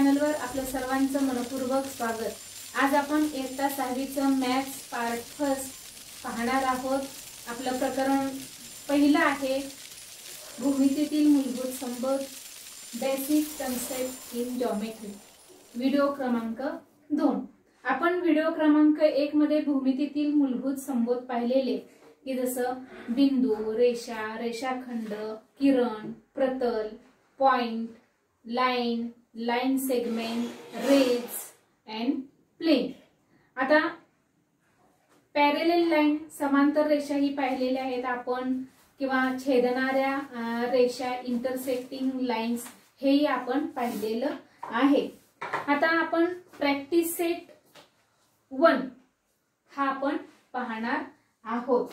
चॅनलवर आपल्या सर्वांचं मनपूर्वक स्वागत। आज आपण इयत्ता 6वीचं मॅथ्स पार्ट फर्स्ट पाहणार आहोत। आपलं प्रकरण पहिलं आहे भूमितीतील मूलभूत संबंध, basic concept in geometry. Video क्रमांक 2। आपण व्हिडिओ क्रमांक 1 मध्ये भूमितीतील मूलभूत संबंध पाहिलेले की जसं बिंदू, रेषा, रेषाखंड, किरण, प्रतल, point, line, line segment, rays and plane. आता पॅरेलल लाइन समांतर रेषा ही पाहिलेल्या आहेत आपण, किंवा छेदणाऱ्या रेषा इंटरसेक्टिंग लाइन्स हेही आपण पाहिलेलं आहे। आता आपण प्रॅक्टिस सेट 1 हा आपण पाहणार आहोत।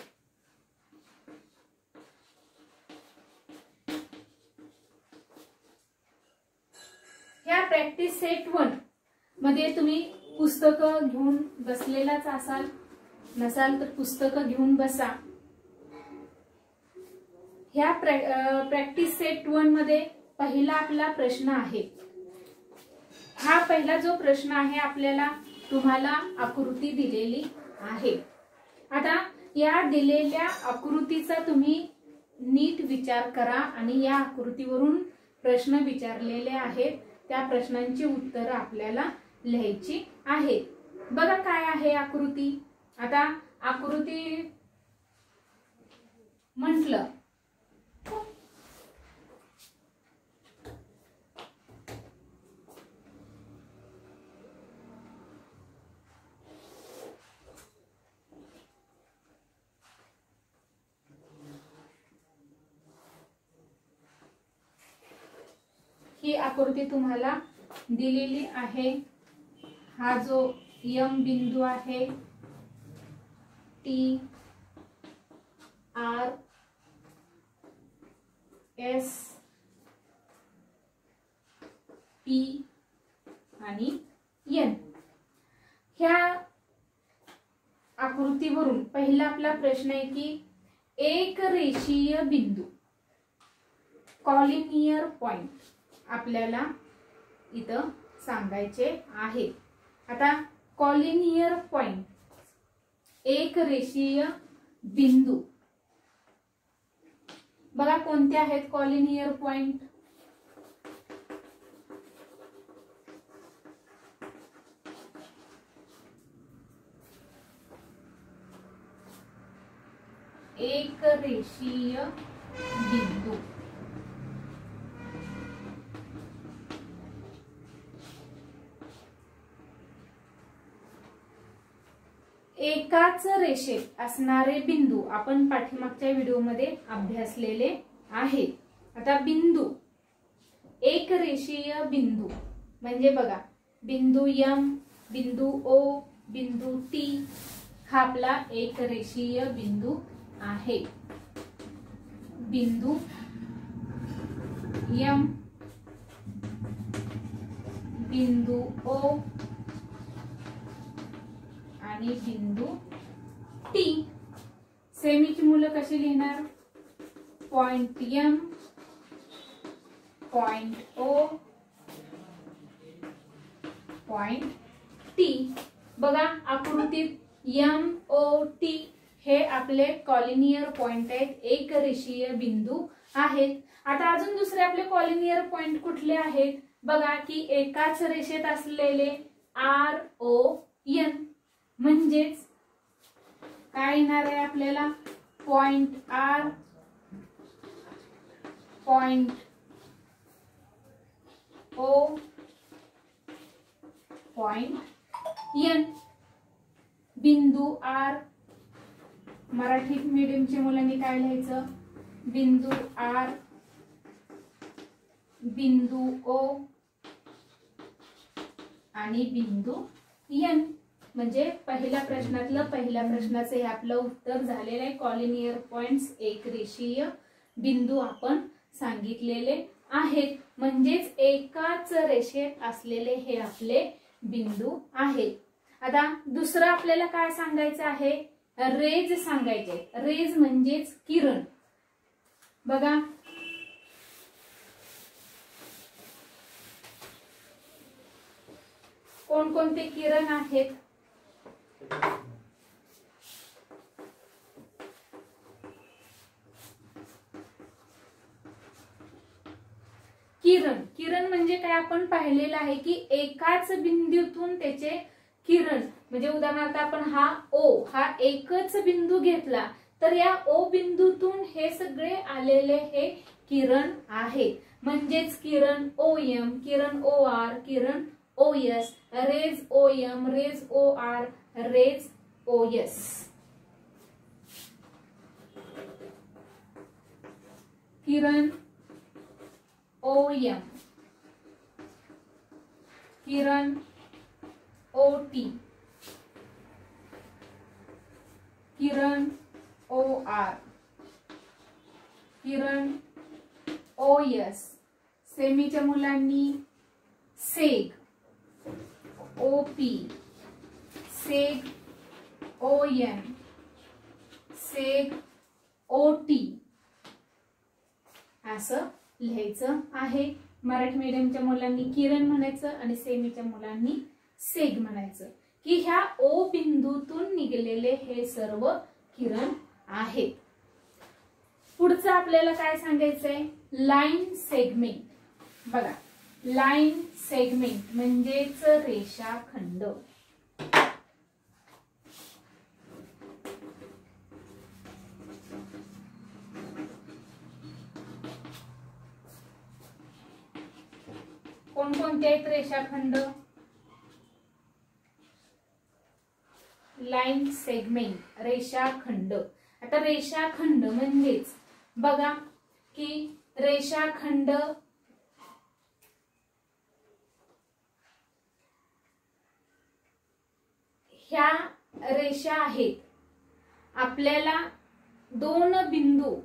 ह्या प्रॅक्टिस सेट 1 मध्ये तुम्ही पुस्तकं घेऊन बसलेलाच असाल, नसाल तर पुस्तकं घेऊन बसा। ह्या प्रॅक्टिस सेट 1 मध्ये पहिला आपला प्रश्न आहे। हा पहिला जो प्रश्न आहे आपल्याला तुम्हाला आकृती दिलेली आहे। आता या दिलेल्या आकृतीचा तुम्ही नीट विचार करा आणि या आकृतीवरून प्रश्न विचारलेले आहेत त्या प्रश्नांची उत्तरं आपल्याला लिहायची आहेत। बघा काय आहे आकृती। आता आकृती म्हटलं ही आकृती तुम्हाला दिलेली आहे। हा जो एम बिंदू आहे, टी, आर, एस, पी आणि एन। ह्या आकृतीवरून पहिला आपला प्रश्न आहे की एक रेषीय बिंदू कॉलिनियर पॉइंट आपल्याला इथं सांगायचे आहे। आता कॉलिनियर पॉइंट एक रेषीय बिंदू बघा कोणते आहेत कॉलिनियर पॉइंट। एक रेषीय बिंदू एकाच रेषेत असणारे बिंदू आपण पाठीमागच्या व्हिडिओमध्ये अभ्यासलेले आहेत। आता बिंदू एक रेषीय बिंदू म्हणजे बघा बिंदू एम, बिंदू ओ, बिंदू टी हा आपला एक रेषीय बिंदू आहे। बिंदू एम, बिंदू ओ आणि बिंदू टी। सेमीची मूल्य कशी लिहिणार? Point M, point O, point T. बघा आकृतीत एम ओ टी हे आपले कॉलिनियर पॉइंट आहेत, एक रेषीय बिंदू आहेत। आता अजून दुसरे आपले कॉलिनियर पॉइंट कुठले आहेत बघा की एकाच रेषेत असलेले आर ओ एन म्हणजेच काय येणार आहे आपल्याला point R, point O, point N. बिंदू आर मराठी मीडियमच्या मुलांनी काय लिहायचं? बिंदू आर, बिंदू ओ आणि बिंदू एन। म्हणजे पहिल्या प्रश्नातलं पहिल्या प्रश्नाचे हे आपलं उत्तर झालेलं आहे। कॉलिनियर पॉइंट्स एक रेषीय बिंदू आपण सांगितलेले आहेत, म्हणजेच एकाच रेषेत असलेले हे आपले बिंदू आहेत। आता दुसरं आपल्याला काय सांगायचं आहे? रेज सांगायचे। रेज म्हणजेच किरण। बघा कोणकोणते किरण आहेत? किरण, किरण म्हणजे काय आपण पाहिलेलं आहे की एकाच बिंदूतून त्याचे किरण, म्हणजे उदाहरणार्थ आपण हा ओ हा एकच बिंदू घेतला तर या ओ बिंदूतून हे सगळे आलेले हे किरण आहेत. म्हणजेच किरण ओ एम, किरण ओ आर, किरण O S, rays O M, rays O R, rays O S. किरण ओ एम, किरण ओ टी, किरण ओ आर, किरण ओ एस, सेमीच्या मुलांनी seg, O P, seg O N, seg O T असं लिहायचं आहे. मराठी मीडियमच्या मुलांनी किरण म्हणायचं आणि सेमीच्या मुलांनी सेग म्हणायचं की ह्या ओ बिंदूतून निघालेले हे सर्व किरण आहेत. पुढचं आपल्याला काय सांगायचंय? Line segment. बघा, लाईन सेगमेंट म्हणजेच रेषाखंड. कोणकोणते आहेत रेषाखंड? लाईन सेगमेंट, रेषाखंड. आता रेषाखंड म्हणजेच बघा की रेषाखंड ह्या रेषा आहेत. आपल्याला दोन बिंदू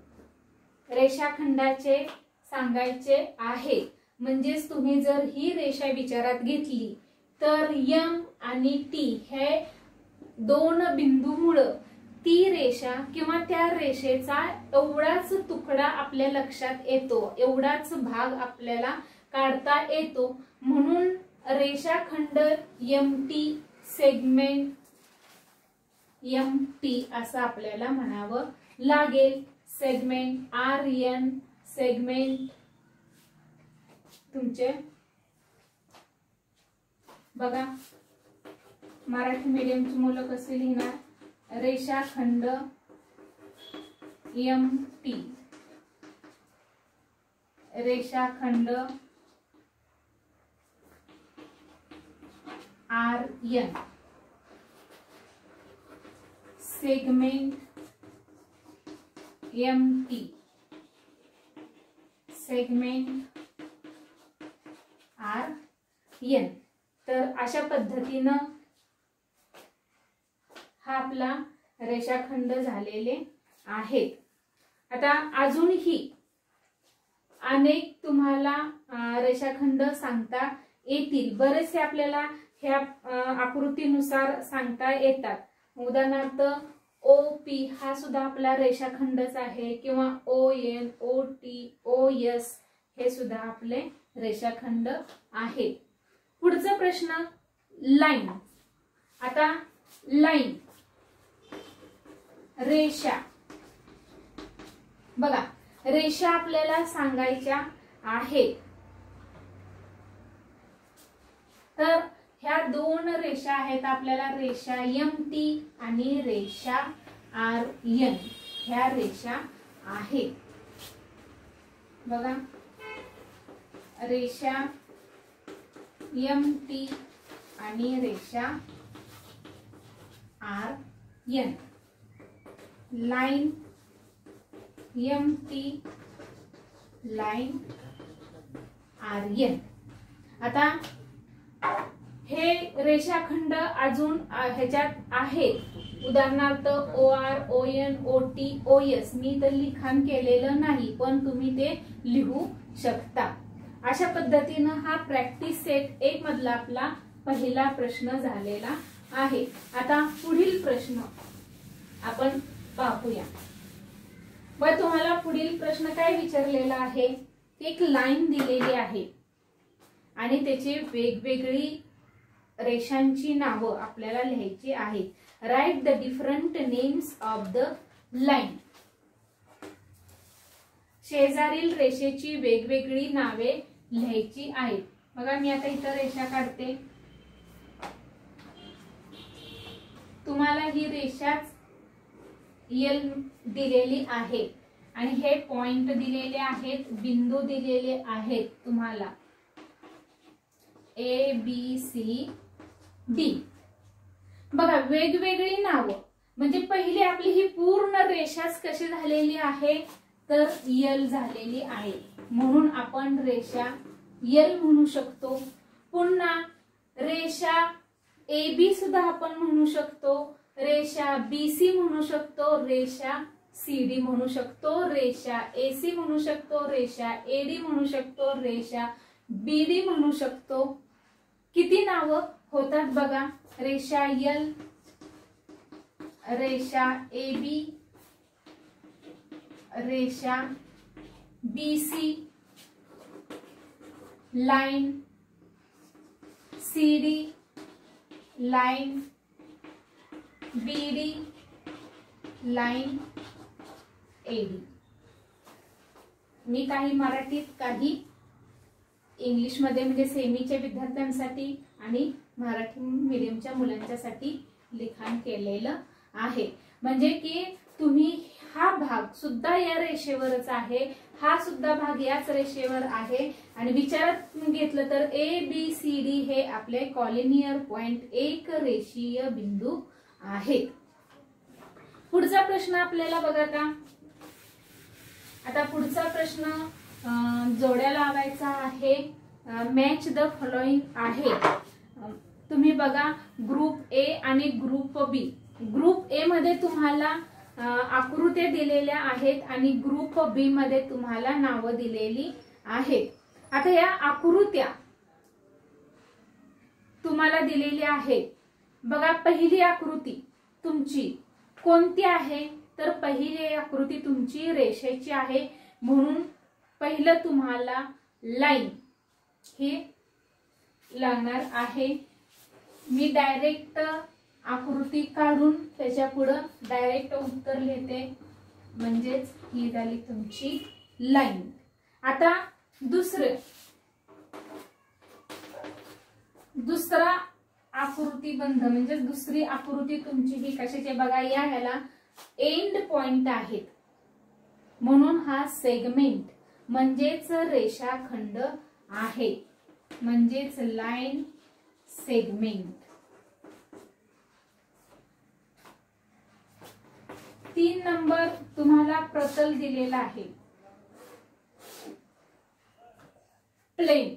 रेषाखंडाचे सांगायचे आहेत. म्हणजेच तुम्ही जर ही रेषा विचारात घेतली तर एम आणि टी हे दोन बिंदूमुळे ती रेषा किंवा त्या रेषेचा एवढाच तुकडा आपल्या लक्षात येतो, एवढाच भाग आपल्याला काढता येतो. म्हणून रेषाखंड M T segment M T असं आपल्याला म्हणावं लागेल. सेगमेंट आर एन, सेगमेंट तुमचे बघा मराठी मीडियमची मुलं कसे लिहिणार? रेषाखंड एम टी, रेषाखंड R N, segment M T, segment R N. तर अशा पद्धतीनं हा आपला रेषाखंड झालेले आहेत. आता अजूनही अनेक तुम्हाला रेषाखंड सांगता येतील. बरेचसे आपल्याला ह्या आकृतीनुसार सांगता येतात. उदाहरणार्थ ओ पी हा सुद्धा आपला रेषाखंडच आहे किंवा O N, O T, O S हे सुद्धा आपले रेषाखंड आहे. पुढचा प्रश्न लाईन. आता लाईन रेषा बघा, रेषा आपल्याला सांगायच्या आहेत. तर ह्या दोन रेषा आहेत आपल्याला, रेषा एम टी आणि रेषा आर एन ह्या रेषा आहेत. बघा रेषा एम टी आणि रेषा R N. Line M T, line R N. आता हे रेषाखंड अजून ह्याच्यात आहेत. उदाहरणार्थ O R, O N, O T, O S. मी तर लिखाण केलेलं नाही पण तुम्ही ते लिहू शकता. अशा पद्धतीनं हा प्रॅक्टिस सेट 1 मधला आपला पहिला प्रश्न झालेला आहे. आता पुढील प्रश्न आपण पाहूया. व तुम्हाला पुढील प्रश्न काय विचारलेला आहे? एक लाईन दिलेली आहे आणि त्याची वेगवेगळी रेषांची नावं आपल्याला लिहायची आहेत. Write the different names of the line. शेजारील रेषेची वेगवेगळी नावे लिहायची आहेत. बघा मी आता इथं रेषा काढते. तुम्हाला ही रेषाच एल दिलेली आहे आणि हे पॉइंट दिलेले आहेत, बिंदू दिलेले आहेत तुम्हाला ए बी सी डी. बघा वेगवेगळी नावं म्हणजे पहिली आपली ही पूर्ण रेषाच कशी झालेली आहे तर यल झालेली आहे, म्हणून आपण रेषा यल म्हणू शकतो. पुन्हा रेषा ए बी सुद्धा आपण म्हणू शकतो, रेषा बी सी म्हणू शकतो, रेषा सी डी म्हणू शकतो, रेषा ए सी म्हणू शकतो, रेषा ए डी म्हणू शकतो, रेषा बी डी म्हणू शकतो. किती नावं होतात बघा. रेषा यल, रेषा ए बी, रेषा B C, line C D, line B D, line A D. मी काही मराठीत काही इंग्लिश मध्ये म्हणजे सेमीच्या विद्यार्थ्यांसाठी आणि मराठी मीडियमच्या मुलांच्यासाठी लिखाण केलेलं आहे. म्हणजे की तुम्ही हा भाग सुद्धा या रेषेवरच आहे, हा सुद्धा भाग याच रेषेवर आहे आणि विचारात घेतलं तर ए बी सी डी हे आपले कॉलिनियर पॉइंट एक रेषीय बिंदू आहेत. पुढचा प्रश्न आपल्याला बघा का. आता पुढचा प्रश्न जोड्या लावायचा आहे. मॅच द फॉलोइंग आहे. तुम्ही बघा ग्रुप ए आणि ग्रुप बी. ग्रुप ए मध्ये तुम्हाला आकृत्या दिलेल्या आहेत आणि ग्रुप बी मध्ये तुम्हाला नावं दिलेली आहेत. आता या आकृत्या तुम्हाला दिलेल्या आहेत. बघा पहिली आकृती तुमची कोणती आहे तर पहिली आकृती तुमची रेषेची आहे, म्हणून पहिलं तुम्हाला लाईन हे लागणार आहे. मी डायरेक्ट आकृती काढून त्याच्या पुढे डायरेक्ट उत्तर लिहिते, म्हणजेच ही झाली तुमची लाईन. आता दुसरा आकृती बंध म्हणजे दुसरी आकृती तुमची ही कशाची बघा. या ह्याला एंड पॉइंट आहेत म्हणून हा सेगमेंट म्हणजेच रेषाखंड आहे, म्हणजेच लाईन सेगमेंट. 3 नंबर तुम्हाला प्रतल दिलेला आहे. प्लेन.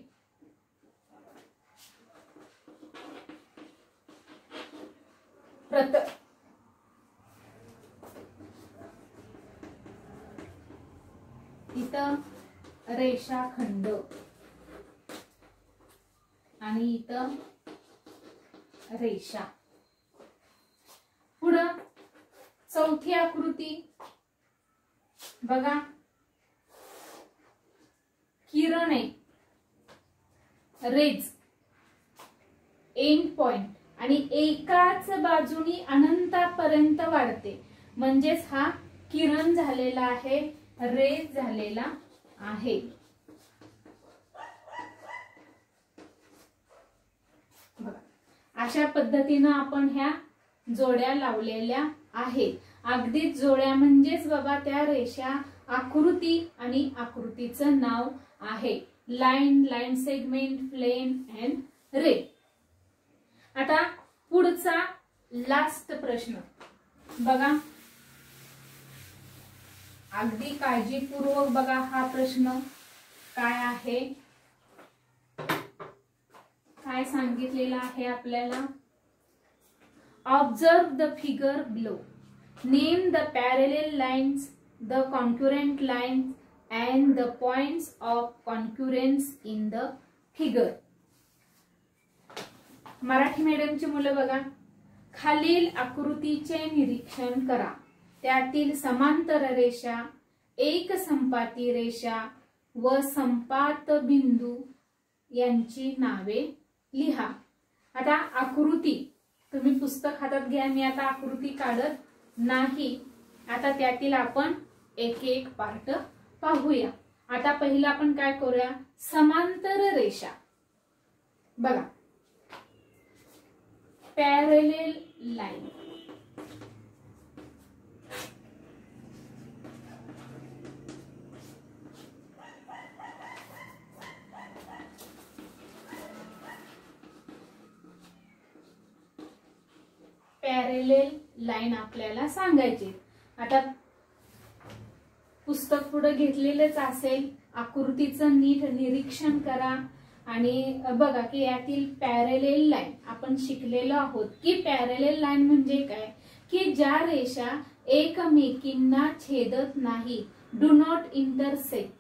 प्रतल इथं रेषाखंड आणि इथं रेषा. पुढं चौथी आकृती बघा. किरणे, रेज, एंड पॉइंट आणि एकाच बाजूनी अनंतापर्यंत वाढते, म्हणजेच हा किरण झालेला आहे, रेज झालेला आहे. अशा पद्धतीनं आपण ह्या जोड्या लावलेल्या आहेत. अगदीच जोड्या म्हणजेच बाबा त्या रेषा आकृती आणि आकृतीचं नाव आहे. Line, line segment, plane and ray. आता पुढचा लास्ट प्रश्न बघा. अगदी काळजीपूर्वक बघा हा प्रश्न काय आहे. काय सांगितलेलं आहे आपल्याला. Observe the figure below. Name the parallel lines, the concurrent lines and the points of concurrence in the figure. Marathi मीडियमची मुलं बघा. खालील आकृतीचे निरीक्षण करा. त्यातील समांतर रेषा, एक संपाती रेषा व संपात बिंदू यांची नावे लिहा. आता आकृती तुम्ही पुस्तक हातात घ्या, मी आता आकृती काढत नाही. आता त्यातील आपण एक एक पार्ट पाहूया. आता पहिला आपण काय करूया, समांतर रेषा. बघा, पॅरलेल लाईन. पॅरलेल लाईन आपल्याला सांगायची. आता पुस्तक पुढे घेतलेलेच असेल, आकृतीचं नीट निरीक्षण करा आणि बघा की यातील पॅरलेल लाईन आपण शिकलेलो आहोत की पॅरलेल लाईन म्हणजे काय, की ज्या रेषा एकमेकींना छेदत नाही, डू नॉट इंटरसेक्ट.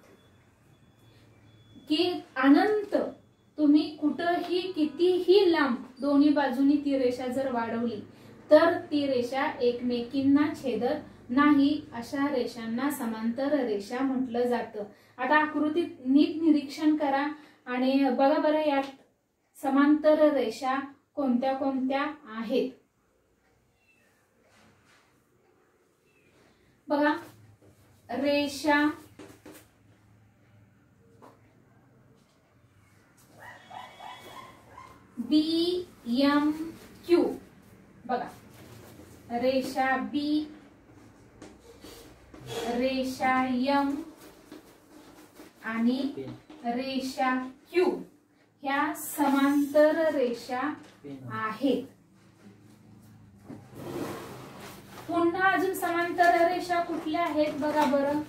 की अनंत तुम्ही कुठेही कितीही लांब दोन्ही बाजूनी ती रेषा जर वाढवली तर ती रेषा एकमेकींना छेदत नाही, अशा रेषांना समांतर रेषा म्हटलं जातं. आता आकृतीत नीट निरीक्षण करा आणि बघा बरं यात समांतर रेषा कोणत्या कोणत्या आहेत. बघा, रेषा BMQ. बघा, रेषा बी, रेषा एम आणि रेषा क्यू ह्या समांतर रेषा आहेत. पुन्हा अजून समांतर रेषा कुठल्या आहेत बघा बरं,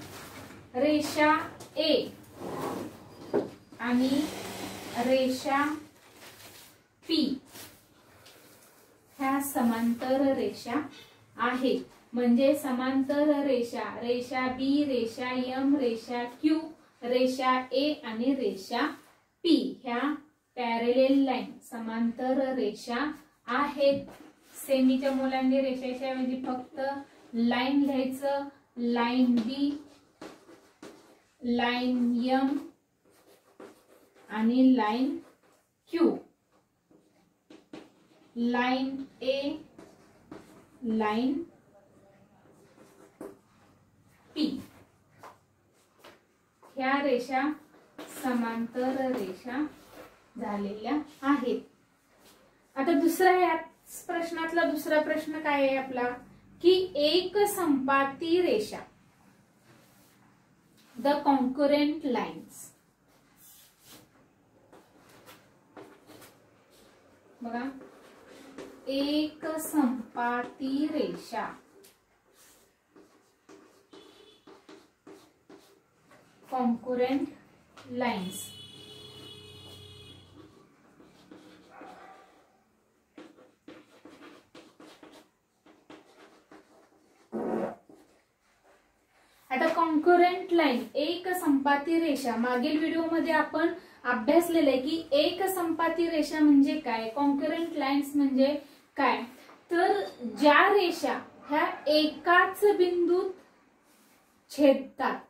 रेषा ए आणि रेषा पी ह्या समांतर रेषा आहेत. म्हणजे समांतर रेषा, रेषा बी, रेषा एम, रेषा क्यू, रेषा ए आणि रेषा पी ह्या पॅरलेल लाईन समांतर रेषा आहेत. सेमीच्या मुलांनी रेषेच्या ऐवजी फक्त लाईन लिहायचं, लाईन बी, लाईन एम आणि line Q, line A, line P ह्या रेषा समांतर रेषा झालेल्या आहेत. आता दुसरा या प्रश्नातला दुसरा प्रश्न काय आहे आपला, की एक संपाती रेषा, द कॉन्करंट लाईन्स. बघा, एक संपाती रेषा, कॉन्करंट लाईन्स. आता कॉन्करंट लाईन, एक संपाती रेषा, मागील व्हिडिओ मध्ये आपण अभ्यासलेलं आहे की एक संपाती रेषा म्हणजे काय, कॉन्करंट लाईन्स म्हणजे काय. तर ज्या रेषा ह्या एकाच बिंदूत छेदतात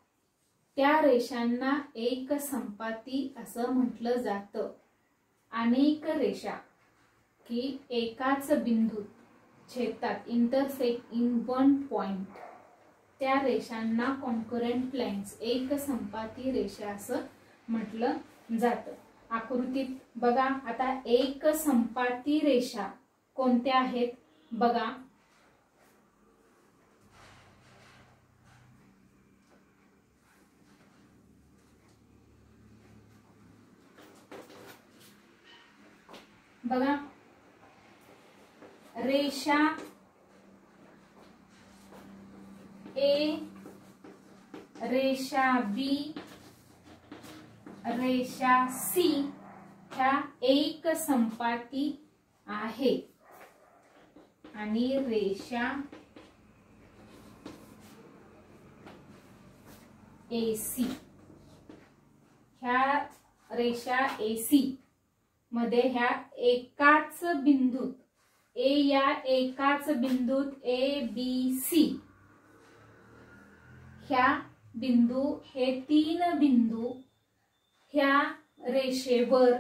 त्या रेषांना एक संपाती असं म्हटलं जातं. अनेक रेषा की एकाच बिंदूत छेदतात, इंटरसेक्ट इन वन पॉइंट, त्या रेषांना कॉन्करंट लाईन्स, एक संपाती रेषा असं म्हटलं जातं. आकृतीत बघा, आता एक संपाती रेषा कोणत्या आहेत बघा. बघा, रेषा ए, रेषा बी, रेषा सी ह्या एक संपाती आहे आणि रेषा AC ह्या रेषा AC मध्ये ह्या एकाच बिंदूत, ए या एकाच बिंदूत ABC ह्या बिंदू, हे तीन बिंदू ह्या रेषेवर,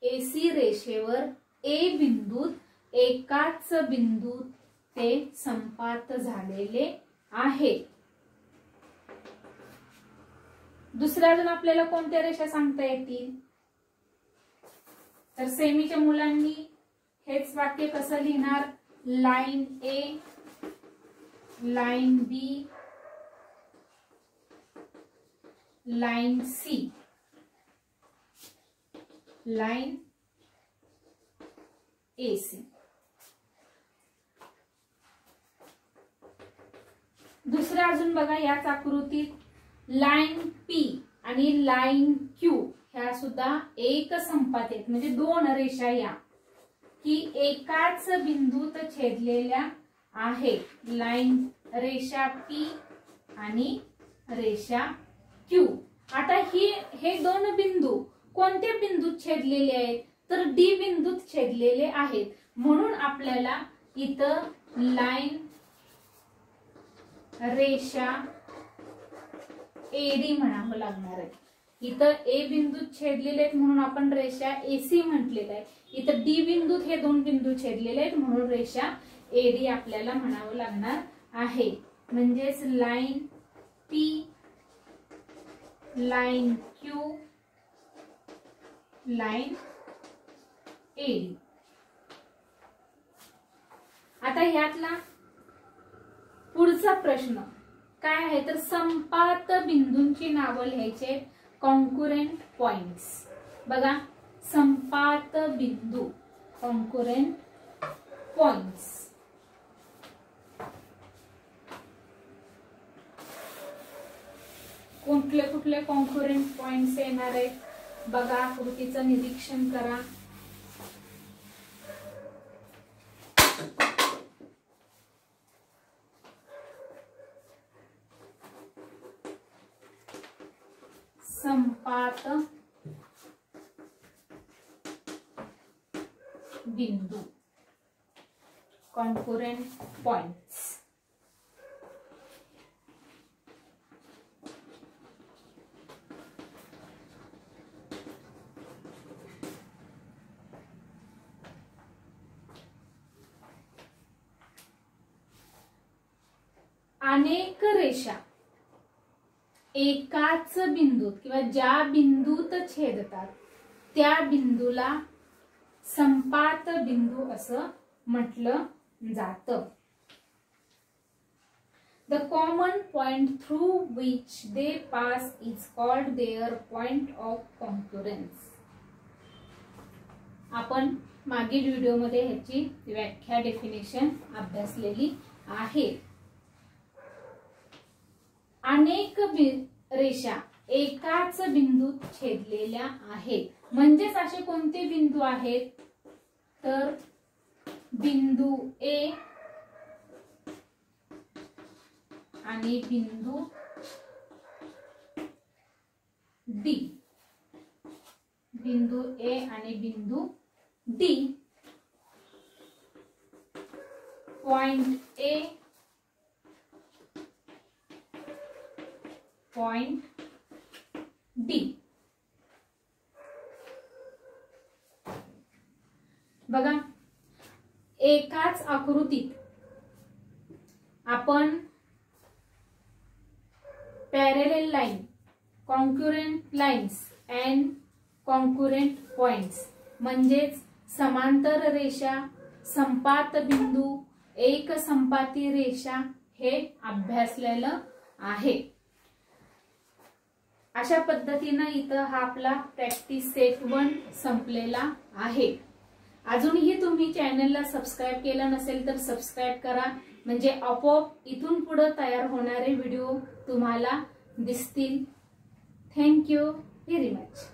AC रेषेवर A बिंदूत एकाच बिंदू ते संपात झालेले आहे. दुसऱ्या अजून आपल्याला कोणत्या रेषा सांगता येतील? तर सेमीच्या मुलांनी हेच वाक्य कसं लिहिणार? Line A, line B, line C, line A C. दुसरं अजून बघा याच आकृतीत लाईन पी आणि लाईन क्यू ह्या सुद्धा एक संपात आहेत, म्हणजे दोन रेषा या की एकाच बिंदूत छेदलेल्या आहेत. लाईन रेषा पी आणि रेषा क्यू. आता हे दोन बिंदू कोणत्या बिंदूत छेदलेले आहेत? तर डी बिंदूत छेदलेले आहेत. म्हणून आपल्याला इथं लाईन रेषा एडी म्हणावं लागणार आहे. इथं ए बिंदूत छेदलेले आहेत म्हणून आपण रेषा एसी म्हटलेलं आहे. इथं डी बिंदूत हे दोन बिंदू छेदलेले आहेत म्हणून रेषा एडी आपल्याला म्हणावं लागणार आहे. म्हणजेच line P, line Q, line AD. आता ह्यातला पुढचा प्रश्न काय आहे? तर संपात बिंदूंची नावं लिहायचे, कॉन्कुरेंट पॉइंट्स. बघा संपात बिंदू, कॉन्कुरेंट पॉइंट्स. कुठले कुठले कॉन्कुरेंट पॉइंट्स येणार आहेत बघा, आकृतीचं निरीक्षण करा. संपात बिंदू, कॉन्कुरेंट पॉइंट्स. अनेक रेषा एकाच बिंदूत किंवा ज्या बिंदूत छेदतात त्या बिंदूला संपात बिंदू असं म्हटलं जातं. The common point through which they pass is called their point of concurrence. आपण मागील व्हिडिओमध्ये ह्याची व्याख्या, डेफिनेशन अभ्यासलेली आहे. अनेक रेषा एकाच बिंदूत छेदलेल्या आहेत. म्हणजेच असे कोणते बिंदू आहेत? तर बिंदू ए आणि बिंदू डी. बिंदू ए आणि बिंदू D. Point A, point D. बघा एकाच आकृतीत आपण parallel line, concurrent lines and concurrent points म्हणजेच समांतर रेषा, संपात बिंदू, एक संपाती रेषा हे अभ्यासलेलं आहे. अशा पद्धतीनं इथं हा आपला प्रॅक्टिस सेट 1 संपलेला आहे. अजूनही तुम्ही चॅनलला सबस्क्राईब केलं नसेल तर सबस्क्राईब करा, म्हणजे आपोआप इथून पुढे तयार होणारे व्हिडिओ तुम्हाला दिसतील. Thank you very much.